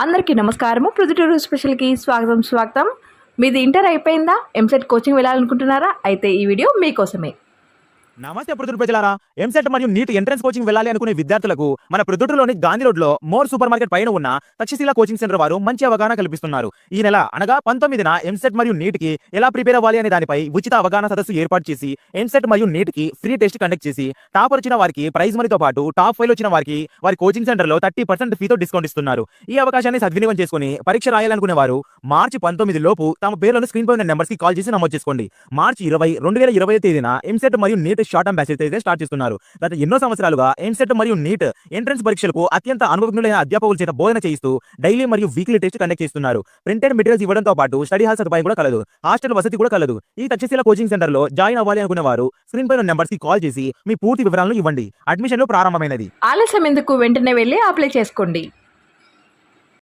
అందరికీ నమస్కారము. ప్రొద్దుటూరు స్పెషల్కి స్వాగతం. మీది ఇంటర్ అయిపోయిందా? ఎంసెట్ కోచింగ్ వెళ్ళాలనుకుంటున్నారా? అయితే ఈ వీడియో మీకోసమే. నమస్తే ప్రొద్దుటూరు ప్రజలారా. ఎంసెట్ మరియు నీట్ ఎంట్రన్స్ కోచింగ్ వెళ్ళాలి అనుకునే విద్యార్థులకు మన ప్రొద్దుటూరులోని గాంధీ రోడ్ లో మోర్ సూపర్ మార్కెట్ పైన ఉన్న తక్షశిల కోచింగ్ సెంటర్ వారు మంచి అవగాహన కల్పిస్తున్నారు. ఈ నెల అనగా 19న ఎంసెట్ మరియు నీట్ కి ఎలా ప్రిపేర్ అవ్వాలి అనే దానిపై ఉచిత అవగాహన సదస్సు ఏర్పాటు చేసి ఎంసెట్ మరియు నీట్ కి ఫ్రీ టెస్ట్ కండక్ట్ చేసి టాప్ వచ్చిన వారికి ప్రైజ్ మనీతో పాటు టాప్ 5 వచ్చిన వారికి వారి కోచింగ్ సెంటర్ లో 30% ఫీతో డిస్కౌంట్ ఇస్తున్నారు. ఈ అవకాశాన్ని సద్వినియోగం చేసుకుని పరీక్ష రాయాలనుకునే వారు మార్చి 19 లోపు తమ పేర్లను స్క్రీన్ పై ఉన్న నెంబర్స్ కి కాల్ చేసి నమోదు చేసుకోండి. మార్చి 20, 2020 తేదీన ఎంసెట్ మరియు నీట్ షార్ట్ టర్మ్ బ్యాచెస్ అయితే స్టార్ట్ చేస్తున్నారు. గత ఎన్నో సంవత్సరాలుగా ఎంసెట్ మరియు నీట్ ఎంట్రన్స్ పరీక్షలకు అత్యంత అనుభవజ్ఞులైన అధ్యాపకుల చేత బోధన చేయిస్తూ డైలీ మరియు వీక్లీ టెస్ట్ కండక్ట్ చేస్తున్నారు. ప్రింటెడ్ మెటీరియల్స్ ఇవ్వడంతో పాటు స్టడీ హాల్ సదుపాయం కూడా కలదు. హాస్టల్ వసతి కూడా కలదు. ఈ తక్షశిల కోచింగ్ సెంటర్ లో జాయిన్ అవ్వాలి అనుకునే వారు స్క్రీన్ పై ఉన్న నెంబర్స్ కి కాల్ చేసి మీ పూర్తి వివరాలను ఇవ్వండి. అడ్మిషన్లు ప్రారంభమైనది. ఆలస్యం ఎందుకు? వెంటనే వెళ్ళి అప్లై చేసుకోండి.